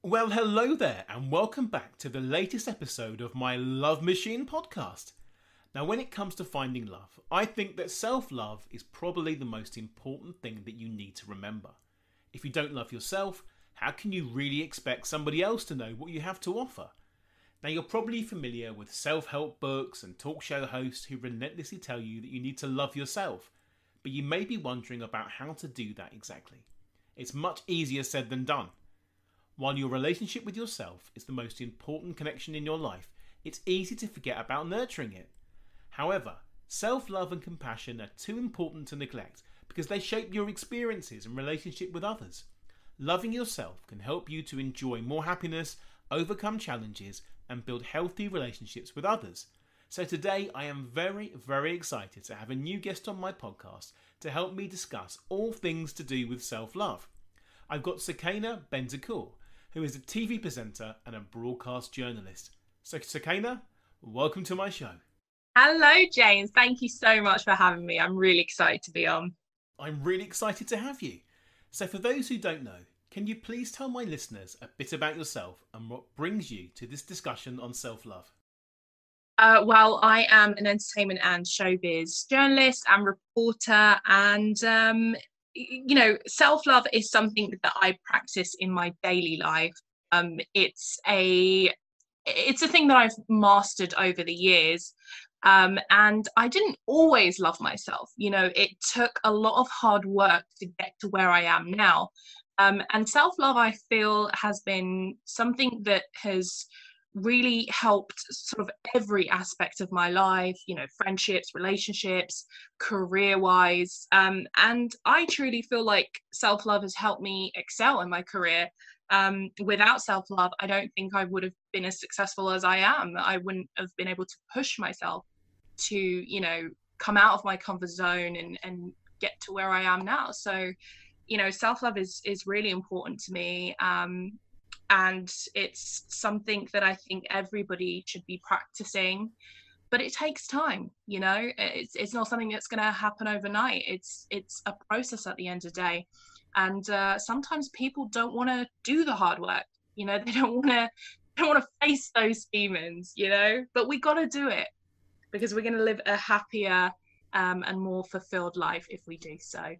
Well, hello there, and welcome back to the latest episode of my Love Machine podcast. Now, when it comes to finding love, I think that self love is probably the most important thing that you need to remember. If you don't love yourself, how can you really expect somebody else to know what you have to offer? Now, you're probably familiar with self help books and talk show hosts who relentlessly tell you that you need to love yourself, but you may be wondering about how to do that exactly. It's much easier said than done. While your relationship with yourself is the most important connection in your life, it's easy to forget about nurturing it. However, self-love and compassion are too important to neglect because they shape your experiences and relationship with others. Loving yourself can help you to enjoy more happiness, overcome challenges, and build healthy relationships with others. So today I am very, very excited to have a new guest on my podcast to help me discuss all things to do with self-love. I've got Sakina Benzakour, who is a TV presenter and a broadcast journalist. So Sakina, welcome to my show. Hello, James. Thank you so much for having me. I'm really excited to be on. I'm really excited to have you. So for those who don't know, can you please tell my listeners a bit about yourself and what brings you to this discussion on self-love? Well, I am an entertainment and showbiz journalist and reporter, and self-love is something that I practice in my daily life. It's a thing that I've mastered over the years. And I didn't always love myself. It took a lot of hard work to get to where I am now. And self-love, I feel, has been something that has really helped sort of every aspect of my life, friendships, relationships, career-wise. And I truly feel like self-love has helped me excel in my career. Without self-love, I don't think I would have been as successful as I am. I wouldn't have been able to push myself to, come out of my comfort zone and get to where I am now. So, self-love is really important to me. And it's something that I think everybody should be practicing, but it takes time. It's not something that's going to happen overnight. It's a process at the end of the day. And sometimes people don't want to do the hard work. They don't want to face those demons, but we got to do it because we're going to live a happier and more fulfilled life if we do so.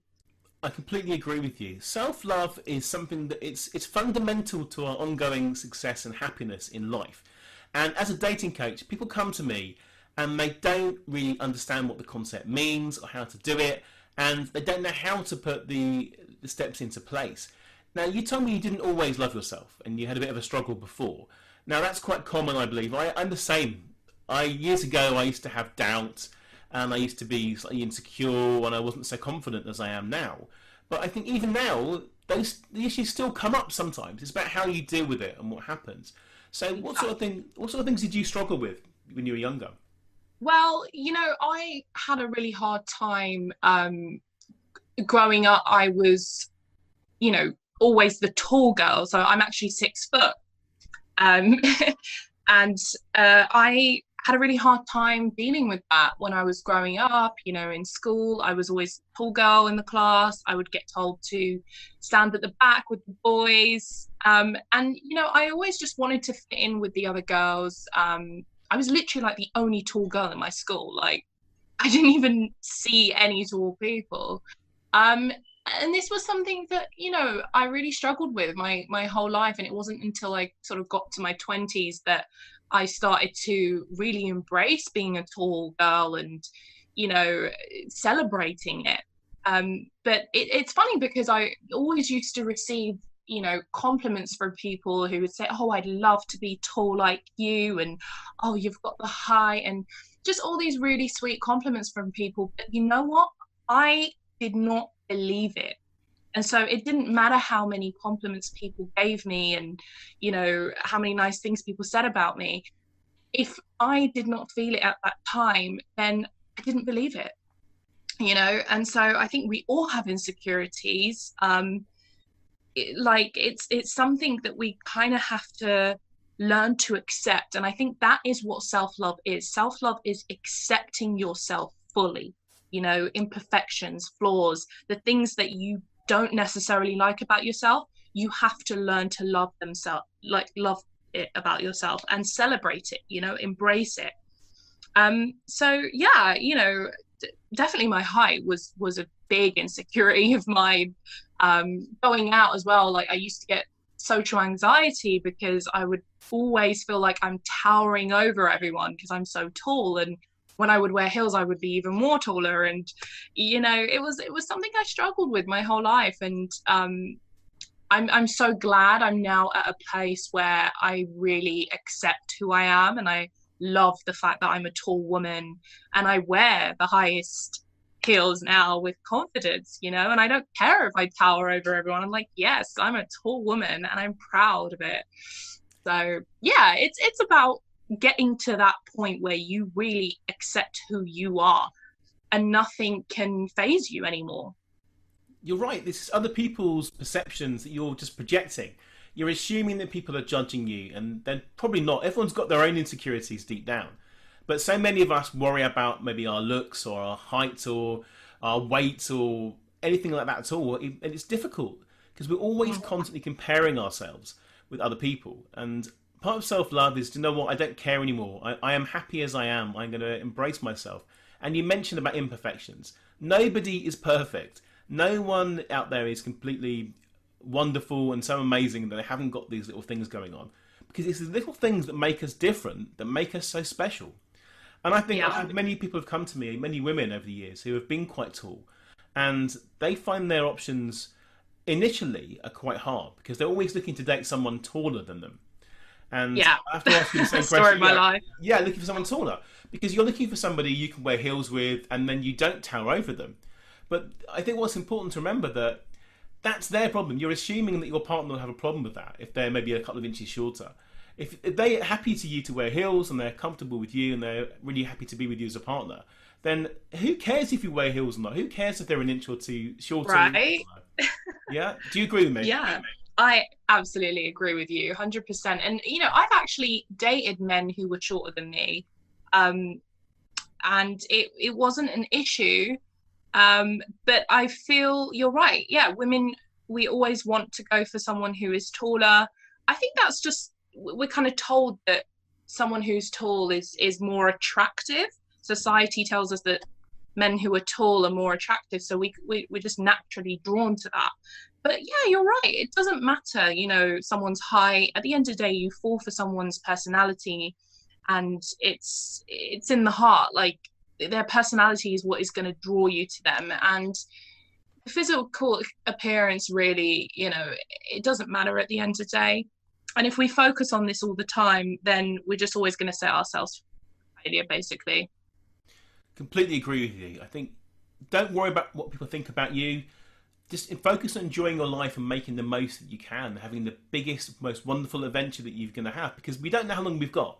I completely agree with you. Self-love is something that it's fundamental to our ongoing success and happiness in life. And as a dating coach, people come to me and they don't really understand what the concept means or how to do it, and they don't know how to put the steps into place. Now, you told me you didn't always love yourself and you had a bit of a struggle before. Now, that's quite common, I believe. I'm the same. Years ago, I used to have doubt and I used to be slightly insecure and I wasn't so confident as I am now. But I think even now, the issues still come up sometimes. It's about how you deal with it and what happens. So, what sort of things did you struggle with when you were younger? Well, I had a really hard time growing up. I was, always the tall girl. So I'm actually 6 foot. Um, and I had a really hard time dealing with that when I was growing up. In school, I was always the tall girl in the class. I would get told to stand at the back with the boys. And I always just wanted to fit in with the other girls. I was literally like the only tall girl in my school. Like, I didn't even see any tall people. Um, and this was something that, I really struggled with my whole life. And it wasn't until I sort of got to my 20s that I started to really embrace being a tall girl and, celebrating it. But it's funny because I always used to receive, compliments from people who would say, "Oh, I'd love to be tall like you," and "Oh, you've got the height," and just all these really sweet compliments from people. But you know what? I did not believe it. And so it didn't matter how many compliments people gave me and, how many nice things people said about me. If I did not feel it at that time, then I didn't believe it, And so I think we all have insecurities. It's something that we kind of have to learn to accept. And I think that is what self-love is. Self-love is accepting yourself fully, imperfections, flaws, the things that you don't necessarily like about yourself. you have to learn to love themselves, like love it about yourself and celebrate it, you know, embrace it. So yeah, you know, definitely my height was a big insecurity of mine. Going out as well, like I used to get social anxiety because I would always feel like I'm towering over everyone because I'm so tall, and when I would wear heels I would be even more taller, and you know, it was something I struggled with my whole life. And I'm so glad I'm now at a place where I really accept who I am, and I love the fact that I'm a tall woman and I wear the highest heels now with confidence, you know, and I don't care if I tower over everyone. I'm like, yes, I'm a tall woman and I'm proud of it. So yeah, it's about getting to that point where you really accept who you are and nothing can phase you anymore. You're right. This is other people's perceptions that you're just projecting. You're assuming that people are judging you, and they're probably not. Everyone's got their own insecurities deep down. But so many of us worry about maybe our looks or our height or our weight or anything like that at all. And it's difficult because we're always constantly comparing ourselves with other people. And part of self love is to know what, I don't care anymore. I am happy as I am. I'm going to embrace myself. And you mentioned about imperfections. Nobody is perfect. No one out there is completely wonderful and so amazing that they haven't got these little things going on. Because it's the little things that make us different, that make us so special. And I think I've Yeah. had many people have come to me, many women over the years who have been quite tall, and they find their options initially are quite hard because they're always looking to date someone taller than them. And Yeah. I have to ask you the same Story question. of my life. Yeah, looking for someone taller because you're looking for somebody you can wear heels with, and then you don't tower over them. But I think what's important to remember that that's their problem. You're assuming that your partner will have a problem with that if they're maybe a couple of inches shorter. If they're happy to you to wear heels and they're comfortable with you and they're really happy to be with you as a partner, then who cares if you wear heels or not? Who cares if they're an inch or two shorter? Right. Yeah, do you agree with me? Yeah. I absolutely agree with you 100%. And you know, I've actually dated men who were shorter than me. Um and it wasn't an issue. But I feel you're right. Yeah, women, we always want to go for someone who is taller. I think that's just, we're kind of told that someone who's tall is more attractive. Society tells us that men who are tall are more attractive, so we're just naturally drawn to that. But yeah, you're right. It doesn't matter, you know, someone's height. At the end of the day, you fall for someone's personality, and it's in the heart. Like their personality is what is going to draw you to them, and physical appearance really, you know, it doesn't matter at the end of the day. And if we focus on this all the time, then we're just always going to set ourselves for failure, basically. Completely agree with you. I think don't worry about what people think about you. Just focus on enjoying your life and making the most that you can, having the biggest, most wonderful adventure that you're going to have, because we don't know how long we've got.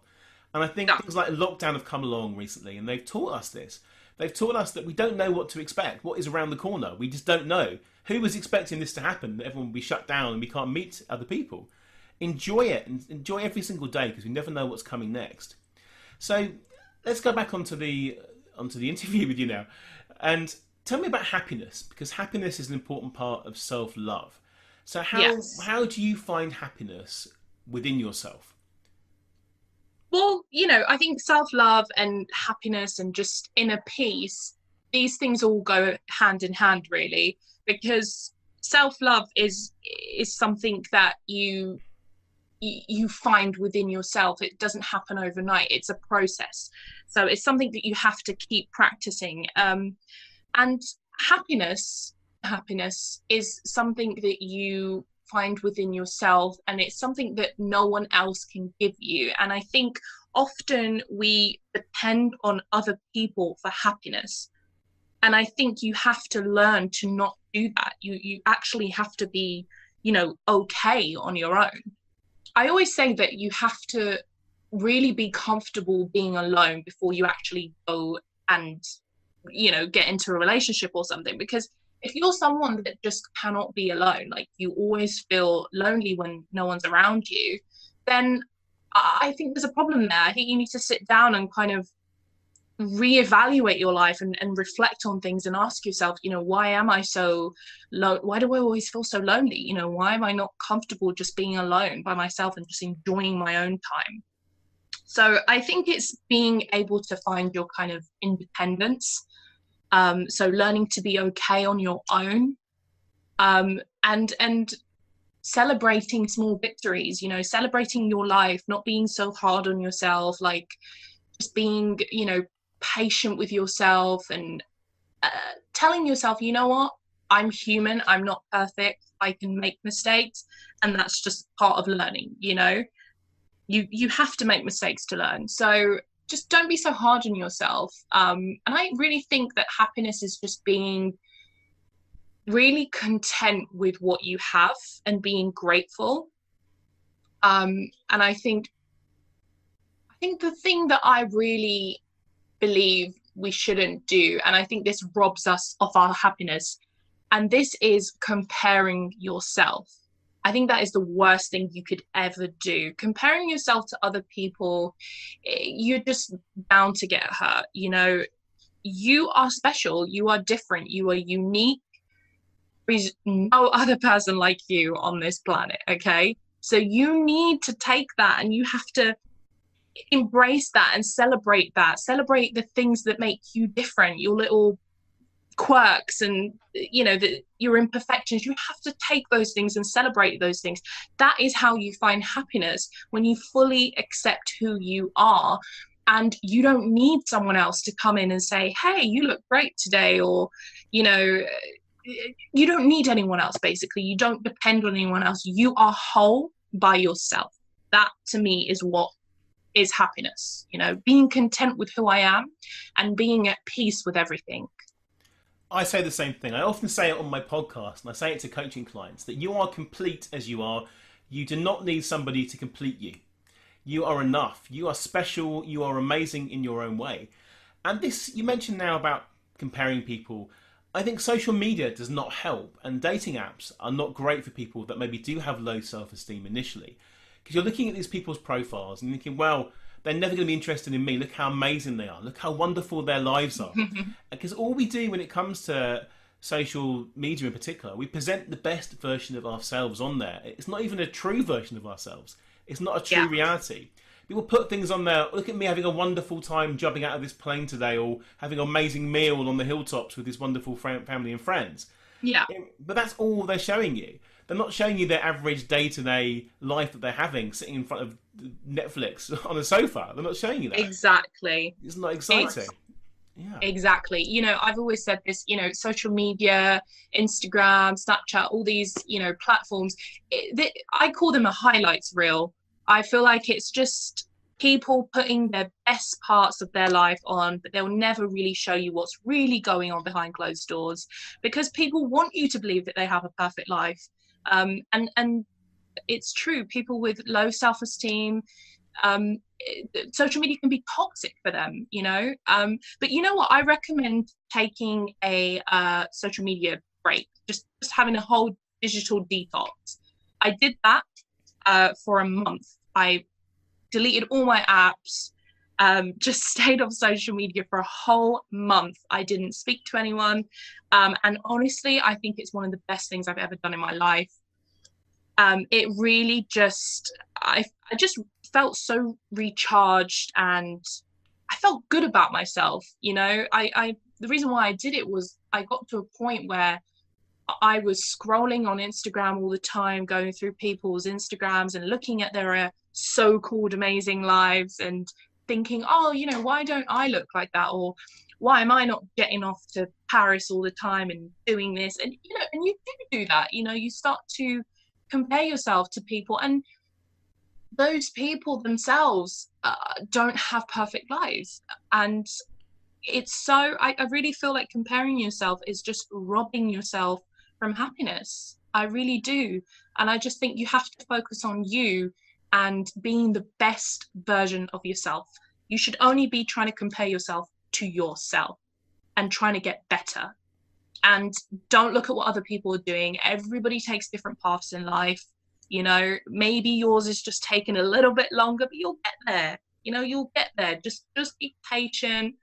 And I think Yeah. things like lockdown have come along recently, and they've taught us this. They've taught us that we don't know what to expect, what is around the corner. We just don't know. Who was expecting this to happen, that everyone will be shut down and we can't meet other people? Enjoy it, and enjoy every single day, because we never know what's coming next. So let's go back onto the interview with you now, and tell me about happiness, because happiness is an important part of self-love. So Yes. how do you find happiness within yourself? Well, you know, I think self-love and happiness and just inner peace, these things all go hand in hand, really, because self-love is something that you find within yourself. It doesn't happen overnight. It's a process. So it's something that you have to keep practicing. And happiness is something that you find within yourself, and it's something that no one else can give you. And I think often we depend on other people for happiness, and I think you have to learn to not do that. You actually have to be, you know, okay on your own. I always say that you have to really be comfortable being alone before you actually go and, you know, get into a relationship or something. Because if you're someone that just cannot be alone, like you always feel lonely when no one's around you, then I think there's a problem there. I think you need to sit down and kind of reevaluate your life and reflect on things and ask yourself, why am I so low? Why do I always feel so lonely? Why am I not comfortable just being alone by myself and just enjoying my own time? So I think it's being able to find your kind of independence. So learning to be okay on your own, and celebrating small victories, celebrating your life, not being so hard on yourself, like just being, patient with yourself, and telling yourself, you know what, I'm human, I'm not perfect, I can make mistakes, and that's just part of learning. You have to make mistakes to learn. So just don't be so hard on yourself. And I really think that happiness is just being really content with what you have and being grateful. And I think the thing that I really believe we shouldn't do, and I think this robs us of our happiness, and this is comparing yourself. I think that is the worst thing you could ever do. Comparing yourself to other people, you're just bound to get hurt. You are special, you are different, you are unique. There is no other person like you on this planet, okay? So you need to take that, and you have to embrace that and celebrate that. Celebrate the things that make you different, your little quirks, and your imperfections. You have to take those things and celebrate those things. That is how you find happiness, when you fully accept who you are, and you don't need someone else to come in and say, hey, you look great today, or you don't need anyone else. Basically, you don't depend on anyone else. You are whole by yourself. That to me is what is happiness, being content with who I am and being at peace with everything. I say the same thing. I often say it on my podcast, and I say it to coaching clients, that you are complete as you are. You do not need somebody to complete you. You are enough. You are special. You are amazing in your own way. And this, you mentioned now about comparing people. I think social media does not help, and dating apps are not great for people that maybe do have low self-esteem initially. Because you're looking at these people's profiles and thinking, well, they're never going to be interested in me. Look how amazing they are. Look how wonderful their lives are. Because all we do when it comes to social media in particular, we present the best version of ourselves on there. It's not even a true version of ourselves. It's not a true reality. People put things on there. Look at me having a wonderful time jumping out of this plane today, or having an amazing meal on the hilltops with this wonderful family and friends. Yeah. But that's all they're showing you. They're not showing you their average day-to-day life that they're having, sitting in front of Netflix on a sofa. They're not showing you that. Exactly. It's not exciting. Yeah. Exactly. I've always said this, social media, Instagram, Snapchat, all these, platforms, I call them a highlights reel. I feel like it's just people putting their best parts of their life on, but they'll never really show you what's really going on behind closed doors, because people want you to believe that they have a perfect life. And it's true. People with low self-esteem, social media can be toxic for them, but you know what, I recommend taking a social media break, just having a whole digital detox. I did that for a month. I deleted all my apps, just stayed off social media for a whole month. I didn't speak to anyone, and honestly, I think it's one of the best things I've ever done in my life. It really just, I just felt so recharged, and I felt good about myself. The reason why I did it was I got to a point where I was scrolling on Instagram all the time, going through people's Instagrams and looking at their so-called amazing lives and thinking, oh, why don't I look like that? Or why am I not getting off to Paris all the time and doing this? And, and you do that, you start to compare yourself to people, and those people themselves don't have perfect lives. And it's so, I really feel like comparing yourself is just robbing yourself from happiness. I really do. And I just think you have to focus on you and being the best version of yourself. You should only be trying to compare yourself to yourself and trying to get better. And don't look at what other people are doing. Everybody takes different paths in life. Maybe yours is just taking a little bit longer, but you'll get there. You'll get there. Just be patient.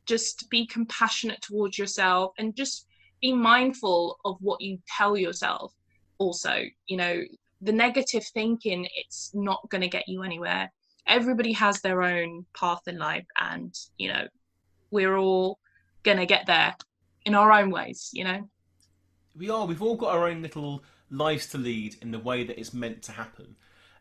just be compassionate towards yourself, and just be mindful of what you tell yourself. Also, the negative thinking, it's not going to get you anywhere. Everybody has their own path in life, and we're all going to get there in our own ways. We are. We've all got our own little lives to lead in the way that it's meant to happen.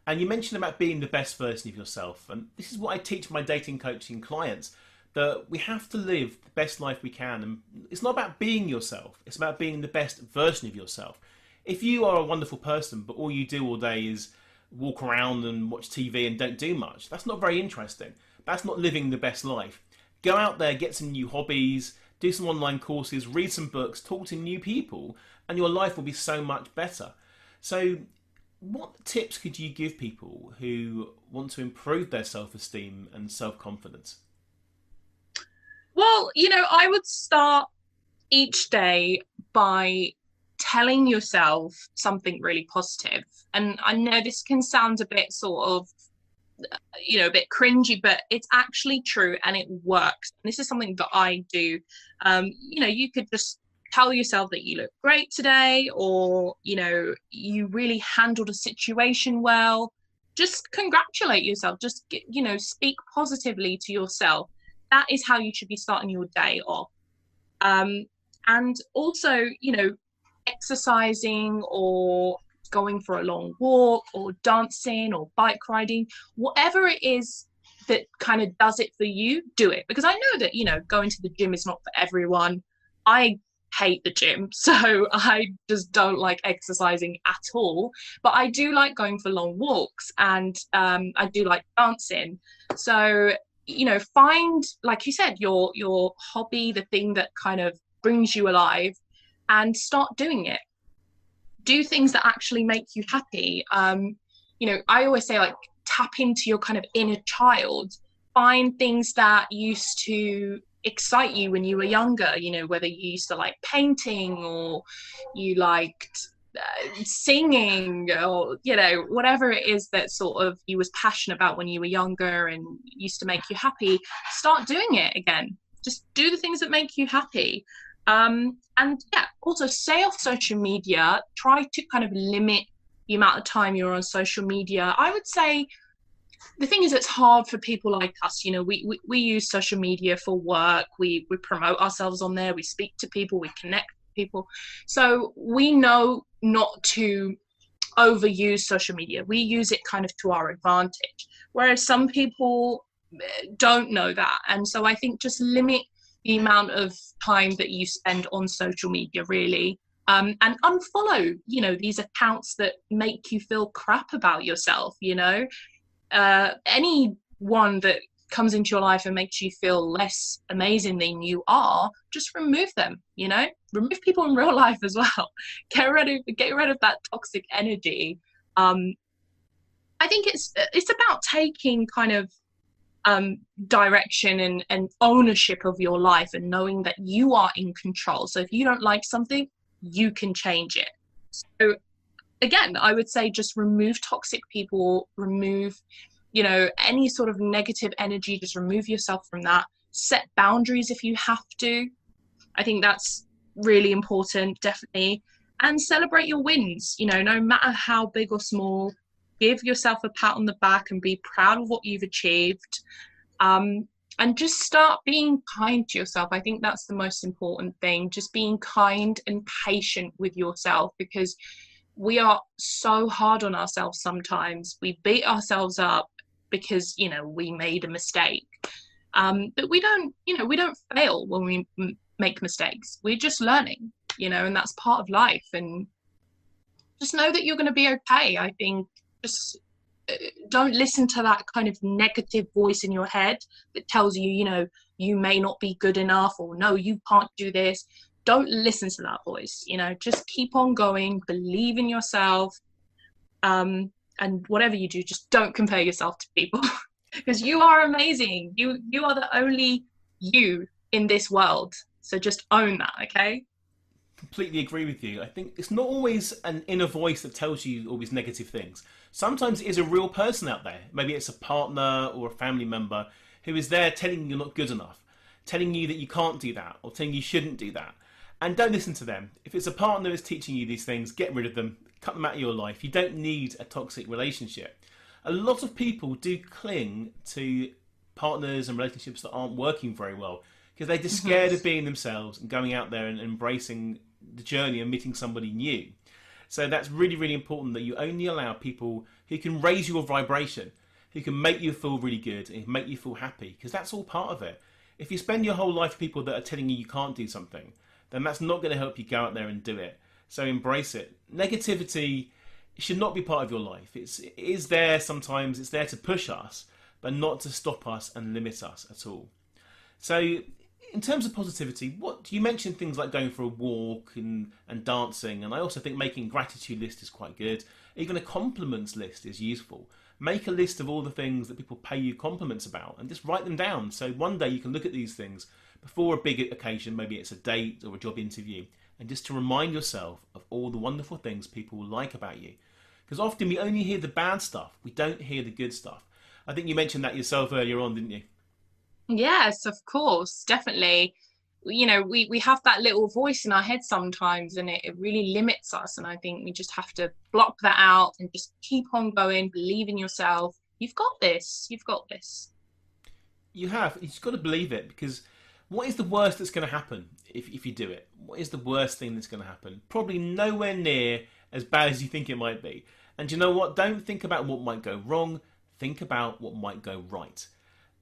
And you mentioned about being the best version of yourself. And this is what I teach my dating coaching clients, that we have to live the best life we can. And it's not about being yourself. It's about being the best version of yourself. If you are a wonderful person, but all you do all day is walk around and watch TV and don't do much, that's not very interesting. That's not living the best life. Go out there, get some new hobbies, do some online courses, read some books, talk to new people, and your life will be so much better. So what tips could you give people who want to improve their self-esteem and self-confidence? Well, I would start each day by telling yourself something really positive. And I know this can sound a bit sort of, a bit cringy, but it's actually true and it works. And this is something that I do. You could just tell yourself that you look great today, or, you really handled a situation well. Just congratulate yourself. Just, speak positively to yourself. That is how you should be starting your day off. And also, exercising, or going for a long walk, or dancing, or bike riding, whatever it is that kind of does it for you, do it. Because I know that, going to the gym is not for everyone. I hate the gym, so I just don't like exercising at all. But I do like going for long walks, and I do like dancing. So, find, like you said, your hobby, the thing that kind of brings you alive, and start doing it. Do things that actually make you happy. I always say, like, tap into your kind of inner child. Find things that used to excite you when you were younger, whether you used to like painting, or you liked singing, or whatever it is that sort of you was passionate about when you were younger and used to make you happy. Start doing it again. Just do the things that make you happy. And yeah, also stay off social media. Try to kind of limit the amount of time you're on social media. I would say the thing is, it's hard for people like us. We use social media for work. We promote ourselves on there. We speak to people. We connect with people. So we know not to overuse social media. We use it kind of to our advantage, whereas some people don't know that. And so I think just limit the amount of time that you spend on social media, really. And unfollow, these accounts that make you feel crap about yourself. Any one that comes into your life and makes you feel less amazing than you are, just remove them. Remove people in real life as well. Get rid of that toxic energy. I think it's about taking kind of direction and ownership of your life, and knowing that you are in control. So if you don't like something, you can change it. So again, I would say just remove toxic people, remove, any sort of negative energy, just remove yourself from that. Set boundaries if you have to. I think that's really important, definitely. And celebrate your wins, no matter how big or small. Give yourself a pat on the back and be proud of what you've achieved. And just start being kind to yourself. I think that's the most important thing. Just being kind and patient with yourself, because we are so hard on ourselves sometimes. We beat ourselves up because, we made a mistake. But we don't fail when we make mistakes. We're just learning, and that's part of life. And just know that you're going to be okay. I think just don't listen to that kind of negative voice in your head that tells you, you may not be good enough, or no, you can't do this. Don't listen to that voice. Just keep on going, believe in yourself. And whatever you do, just don't compare yourself to people because you are amazing. You are the only you in this world. So just own that, okay? Completely agree with you. I think it's not always an inner voice that tells you all these negative things. Sometimes it is a real person out there. Maybe it's a partner or a family member who is there telling you you're not good enough. telling you that you can't do that or telling you shouldn't do that. And don't listen to them. If it's a partner who's teaching you these things, get rid of them, cut them out of your life. You don't need a toxic relationship. A lot of people do cling to partners and relationships that aren't working very well because they're just scared of being themselves and going out there and embracing the journey and meeting somebody new. So that's really, really important that you only allow people who can raise your vibration, who can make you feel really good and make you feel happy, because that's all part of it. If you spend your whole life with people that are telling you you can't do something, then that's not going to help you go out there and do it. So embrace it. Negativity should not be part of your life. It is there sometimes, it's there to push us, but not to stop us and limit us at all. So in terms of positivity, what you mentioned things like going for a walk and dancing, and I also think making a gratitude list is quite good. Even a compliments list is useful. Make a list of all the things that people pay you compliments about and just write them down. So one day you can look at these things before a big occasion, maybe it's a date or a job interview, and just to remind yourself of all the wonderful things people like about you. Because often we only hear the bad stuff, we don't hear the good stuff. I think you mentioned that yourself earlier on, didn't you? Yes, of course, definitely. You know, we have that little voice in our head sometimes, and it really limits us. And I think we just have to block that out and just keep on going, believe in yourself. You've got this. You've got this. You have. You've got to believe it, because what is the worst that's going to happen if you do it? What is the worst thing that's going to happen? Probably nowhere near as bad as you think it might be. And you know what? Don't think about what might go wrong. Think about what might go right.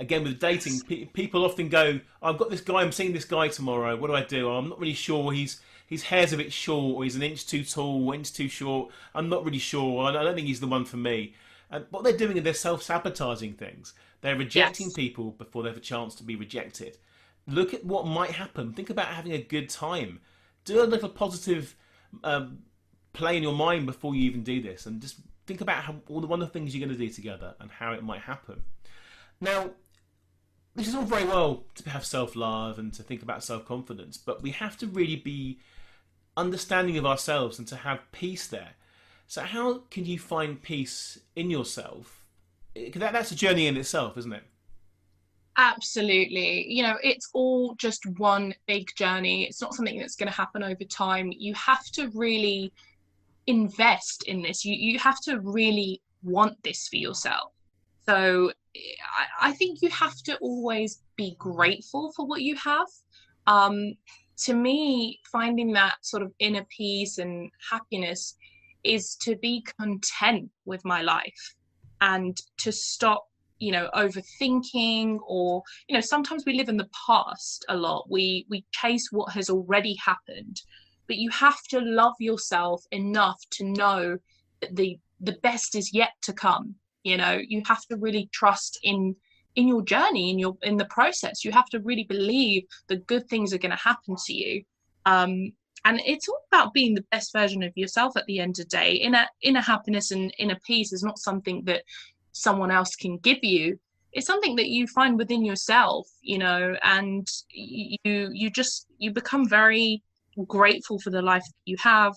Again, with dating, people often go, I've got this guy, I'm seeing this guy tomorrow, what do I do? I'm not really sure, his hair's a bit short, or he's an inch too tall, or inch too short, I'm not really sure, I don't think he's the one for me. And what they're doing is they're self-sabotaging things. They're rejecting people before they have a chance to be rejected. Look at what might happen. Think about having a good time. Do a little positive play in your mind before you even do this, and just think about all the wonderful things you're going to do together and how it might happen. Now, this is all very well to have self-love and to think about self-confidence, but we have to really be understanding of ourselves and to have peace there. So how can you find peace in yourself? That's a journey in itself, isn't it? Absolutely. You know, it's all just one big journey. It's not something that's going to happen over time. You have to really invest in this. You have to really want this for yourself. So I think you have to always be grateful for what you have. To me, finding that sort of inner peace and happiness is to be content with my life and to stop, you know, overthinking, or, you know, sometimes we live in the past a lot. We chase what has already happened, but you have to love yourself enough to know that the best is yet to come. You know, you have to really trust in your journey, in the process. You have to really believe the good things are going to happen to you. And it's all about being the best version of yourself at the end of the day. Inner happiness and inner peace is not something that someone else can give you. It's something that you find within yourself, you know, and you become very grateful for the life that you have.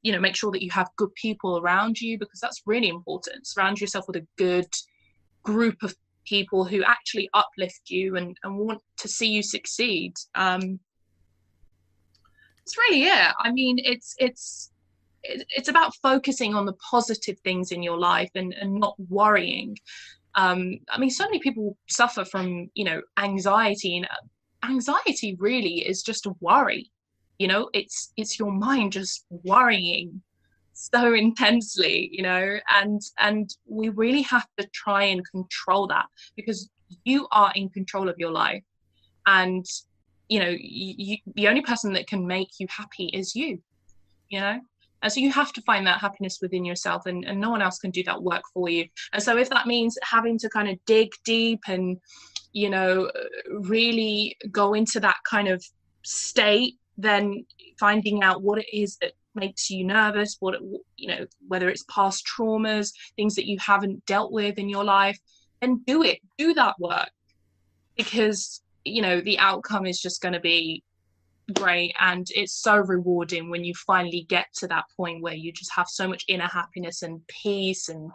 You know, make sure that you have good people around you, because that's really important. Surround yourself with a good group of people who actually uplift you and want to see you succeed. It's really I mean, it's about focusing on the positive things in your life and not worrying. I mean, so many people suffer from, you know, anxiety, and anxiety really is just a worry. You know, it's your mind just worrying so intensely, you know, and we really have to try and control that, because you are in control of your life. And, you know, the only person that can make you happy is you know. And so you have to find that happiness within yourself, and no one else can do that work for you. And so if that means having to kind of dig deep and, you know, really go into that kind of state, then finding out what it is that makes you nervous, you know, whether it's past traumas, things that you haven't dealt with in your life, and do that work, because, you know, the outcome is just going to be great. And it's so rewarding when you finally get to that point where you just have so much inner happiness and peace, and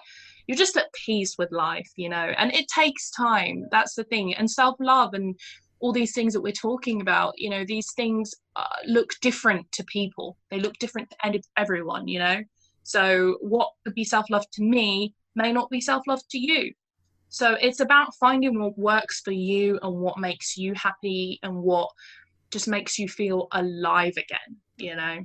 you're just at peace with life, you know. And it takes time, that's the thing. And self-love and all these things that we're talking about, you know, these things look different to people. They look different to everyone, you know. So what could be self-love to me may not be self-love to you. So it's about finding what works for you and what makes you happy and what just makes you feel alive again, you know.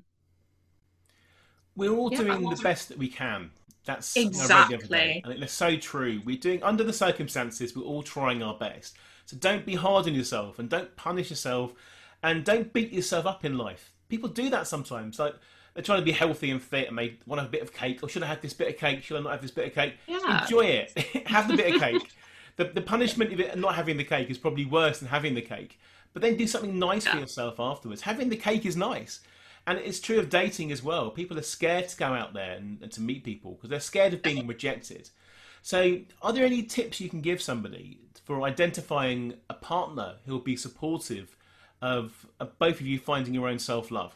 We're all Yeah, doing the best that we can. That's something I read the other day, exactly. and it's so true. We're doing, under the circumstances, we're all trying our best. So don't be hard on yourself, and don't punish yourself, and don't beat yourself up in life. People do that sometimes. Like, they're trying to be healthy and fit, and they want to have a bit of cake. Or should I have this bit of cake? Should I not have this bit of cake? Yeah. Enjoy it. Have the bit of cake. The punishment of it not having the cake is probably worse than having the cake. But then do something nice for Yeah. yourself afterwards. Having the cake is nice. And it's true of dating as well. People are scared to go out there and to meet people because they're scared of being rejected. So, are there any tips you can give somebody for identifying a partner who will be supportive of both of you finding your own self love?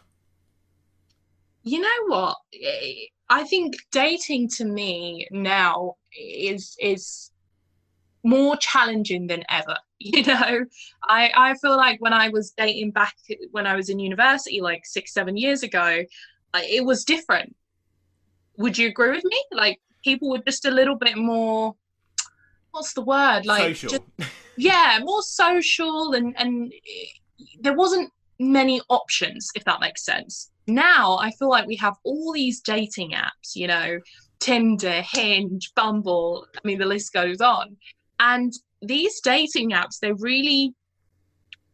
You know what? I think dating to me now is more challenging than ever. You know, I feel like when I was dating back when I was in university, like 6, 7 years ago, it was different. Would you agree with me? Like people were just a little bit more, what's the word? Like just Social. yeah, more social and there wasn't many options, if that makes sense. Now I feel like we have all these dating apps, you know, Tinder, Hinge, Bumble. I mean, the list goes on. And these dating apps, they really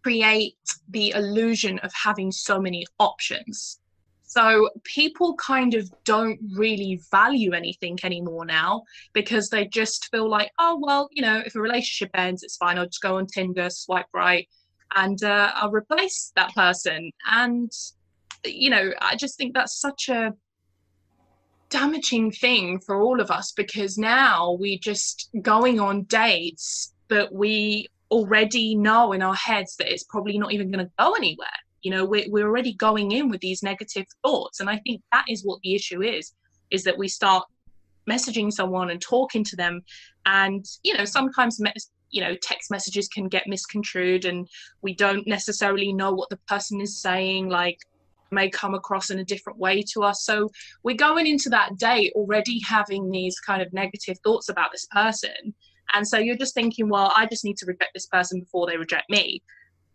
create the illusion of having so many options. So people kind of don't really value anything anymore now because they just feel like, oh, well, you know, if a relationship ends, it's fine. I'll just go on Tinder, swipe right, and I'll replace that person. And, you know, I just think that's such a damaging thing for all of us because now we just going on dates, but we already know in our heads that it's probably not even going to go anywhere. You know, we're already going in with these negative thoughts. And I think that is what the issue is that we start messaging someone and talking to them. And, you know, sometimes, you know, text messages can get misconstrued and we don't necessarily know what the person is saying, like may come across in a different way to us. So we're going into that date already having these kind of negative thoughts about this person. And so you're just thinking, well, I just need to reject this person before they reject me.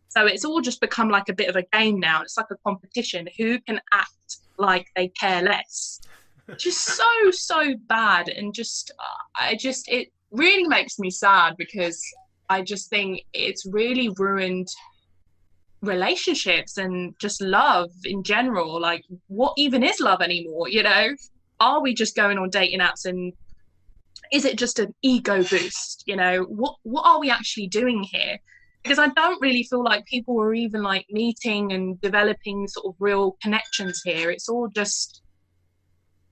So it's all just become like a bit of a game now. It's like a competition. Who can act like they care less? Just so bad. And it really makes me sad because I just think it's really ruined relationships and just love in general. Like, what even is love anymore? You know, are we just going on dating apps and is it just an ego boost? You know, what are we actually doing here? Because I don't really feel like people are even like meeting and developing sort of real connections here. It's all just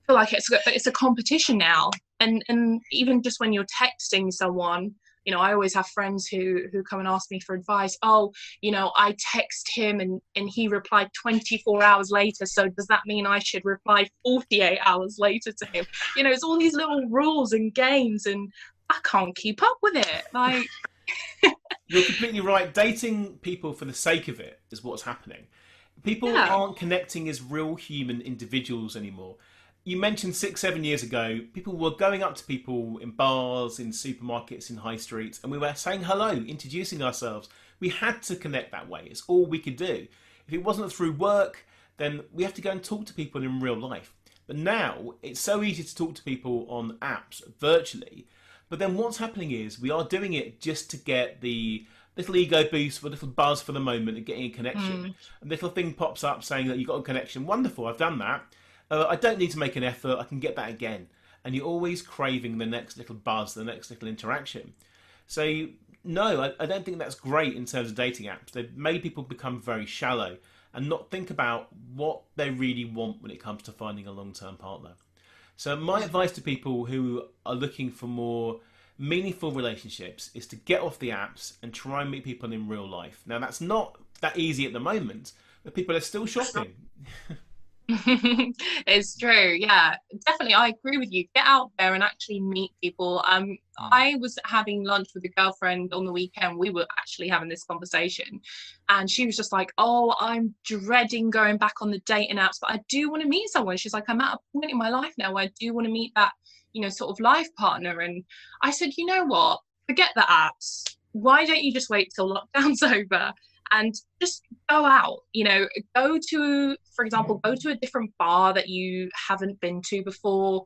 feel like it's a competition now. And even just when you're texting someone, you know, I always have friends who come and ask me for advice. Oh, you know, I text him and he replied 24 hours later. So does that mean I should reply 48 hours later to him? You know, it's all these little rules and games and I can't keep up with it. Like, You're completely right. Dating people for the sake of it is what's happening. People yeah, aren't connecting as real human individuals anymore. You mentioned 6, 7 years ago, people were going up to people in bars, in supermarkets, in high streets, and we were saying hello, introducing ourselves. We had to connect that way. It's all we could do. If it wasn't through work, then we have to go and talk to people in real life. But now, it's so easy to talk to people on apps, virtually. But then what's happening is we are doing it just to get the little ego boost, for a little buzz for the moment and getting a connection. A little thing pops up saying that you got a connection. Wonderful, I've done that. I don't need to make an effort. I can get that again. And you're always craving the next little buzz, the next little interaction. So, no, I don't think that's great in terms of dating apps. They've made people become very shallow and not think about what they really want when it comes to finding a long-term partner. So my advice to people who are looking for more meaningful relationships is to get off the apps and try and meet people in real life. Now, that's not that easy at the moment, but people are still shopping. It's true. Yeah, definitely. I agree with you. Get out there and actually meet people. Mm. I was having lunch with a girlfriend on the weekend. We were actually having this conversation, and she was just like, "Oh, I'm dreading going back on the dating apps, but I do want to meet someone." She's like, "I'm at a point in my life now where I do want to meet that, sort of life partner." And I said, "You know what? Forget the apps. Why don't you just wait till lockdown's over and just go out, go to, for example, go to a different bar that you haven't been to before,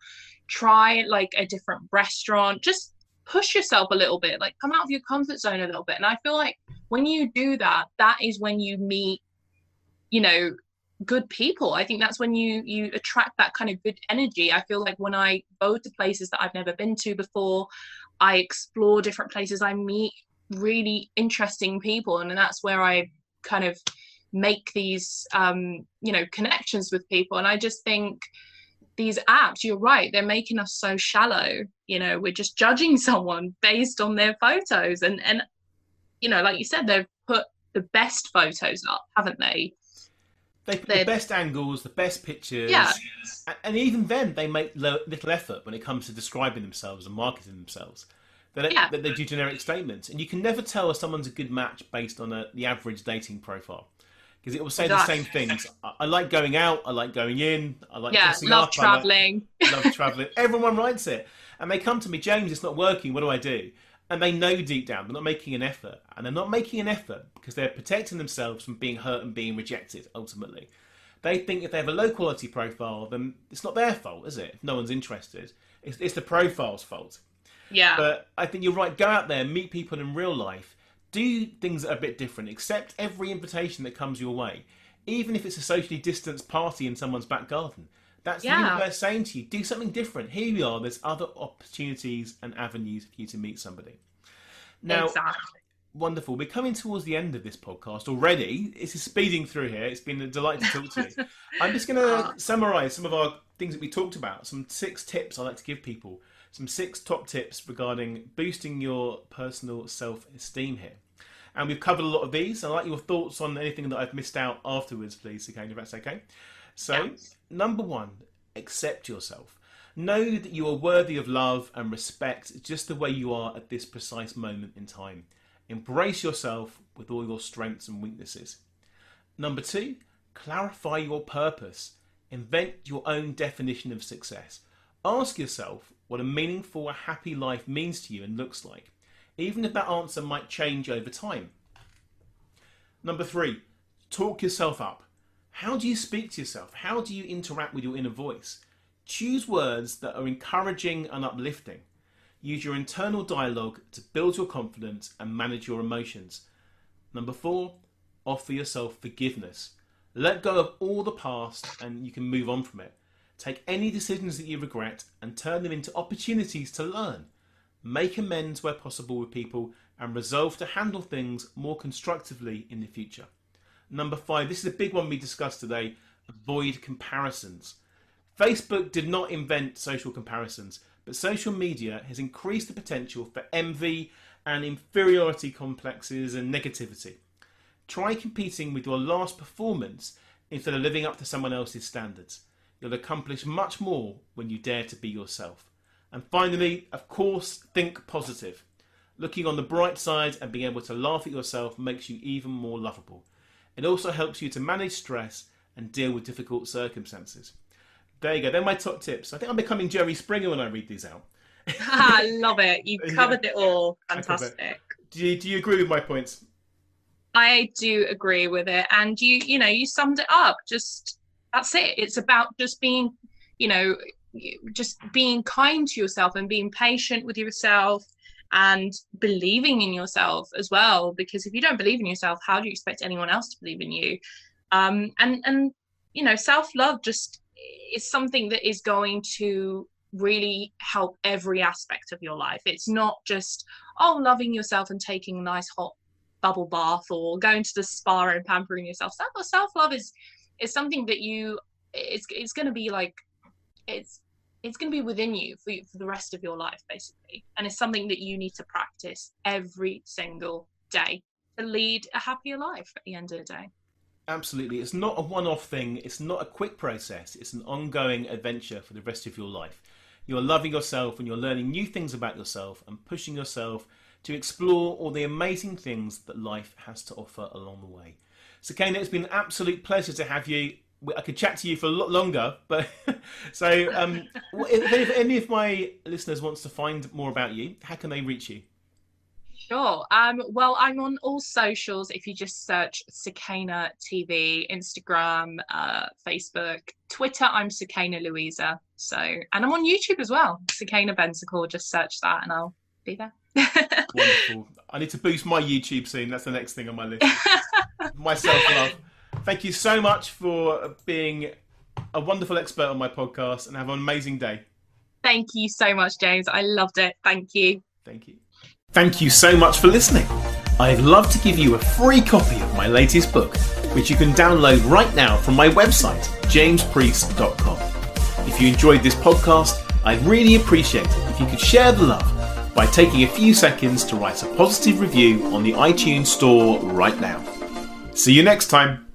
try like a different restaurant, just push yourself a little bit, like come out of your comfort zone a little bit." And I feel like when you do that, that is when you meet, you know, good people. I think that's when you attract that kind of good energy. I feel like when I go to places that I've never been to before, I explore different places, I meet really interesting people, and that's where I kind of make these connections with people. And I just think these apps, you're right, they're making us so shallow. We're just judging someone based on their photos, and like you said, they've put the best photos up, haven't they? They put the They're, best angles, the best yeah, pictures, and even then they make little effort when it comes to describing themselves and marketing themselves. yeah, They do generic statements, and you can never tell if someone's a good match based on the average dating profile, because it will say the same exactly. things. I like going out, I like going in, I like Yeah, dressing love up, traveling. love traveling. Everyone writes it, and they come to me, James, it's not working. What do I do? And they know deep down they're not making an effort, and they're not making an effort because they're protecting themselves from being hurt and being rejected. Ultimately, they think if they have a low quality profile, then it's not their fault, is it? If no one's interested, it's the profile's fault. Yeah, But I think you're right. Go out there, meet people in real life, do things that are a bit different. Accept every invitation that comes your way, even if it's a socially distanced party in someone's back garden. That's the yeah, universe saying to you, do something different. Here we are. There's other opportunities and avenues for you to meet somebody. Now, exactly. wonderful. We're coming towards the end of this podcast already. It's speeding through here. It's been a delight to talk to you. I'm just going uh, to summarise some of our things that we talked about. Some 6 tips I like to give people. Some 6 top tips regarding boosting your personal self-esteem here. And we've covered a lot of these. I'd like your thoughts on anything that I've missed out afterwards, please, okay, if that's okay. yeah, So, number 1, accept yourself. Know that you are worthy of love and respect just the way you are at this precise moment in time. Embrace yourself with all your strengths and weaknesses. Number 2, clarify your purpose. Invent your own definition of success. Ask yourself what a meaningful, a happy life means to you and looks like, even if that answer might change over time. Number 3, talk yourself up. How do you speak to yourself? How do you interact with your inner voice? Choose words that are encouraging and uplifting. Use your internal dialogue to build your confidence and manage your emotions. Number 4, offer yourself forgiveness. Let go of all the past and you can move on from it. Take any decisions that you regret and turn them into opportunities to learn. Make amends where possible with people and resolve to handle things more constructively in the future. Number 5, this is a big one we discussed today, avoid comparisons. Facebook did not invent social comparisons, but social media has increased the potential for envy and inferiority complexes and negativity. Try competing with your last performance instead of living up to someone else's standards. You'll accomplish much more when you dare to be yourself. And finally, of course, think positive. Looking on the bright side and being able to laugh at yourself makes you even more lovable. It also helps you to manage stress and deal with difficult circumstances. There you go. They're my top tips. I think I'm becoming Jerry Springer when I read these out. I love it. You've Yeah, covered it all. I cover it. Fantastic. Do you agree with my points? I do agree with it. And you summed it up. Just that's it. It's about just being, you know, just being kind to yourself and being patient with yourself and believing in yourself as well. Because if you don't believe in yourself, how do you expect anyone else to believe in you? And self-love just is something that is going to really help every aspect of your life. It's not just, oh, loving yourself and taking a nice hot bubble bath or going to the spa and pampering yourself. Self-love is something that it's going to be like it's going to be within you for the rest of your life, basically. And it's something that you need to practice every single day to lead a happier life at the end of the day. Absolutely. It's not a one-off thing. It's not a quick process. It's an ongoing adventure for the rest of your life. You're loving yourself and you're learning new things about yourself and pushing yourself to explore all the amazing things that life has to offer along the way. Sakina, it's been an absolute pleasure to have you. I could chat to you for a lot longer, but so if any of my listeners wants to find more about you, how can they reach you? Sure. Well, I'm on all socials. If you just search Sakina TV, Instagram, Facebook, Twitter, I'm Sakina Louisa. So, and I'm on YouTube as well. Sakina Bentacle. Just search that, and I'll be there. Wonderful. I need to boost my YouTube soon. That's the next thing on my list. My self-love. Thank you so much for being a wonderful expert on my podcast, and have an amazing day. Thank you so much, James. I loved it. Thank you. Thank you. Thank you so much for listening. I'd love to give you a free copy of my latest book, which you can download right now from my website, jamespreece.com. If you enjoyed this podcast, I'd really appreciate it if you could share the love by taking a few seconds to write a positive review on the iTunes store right now. See you next time.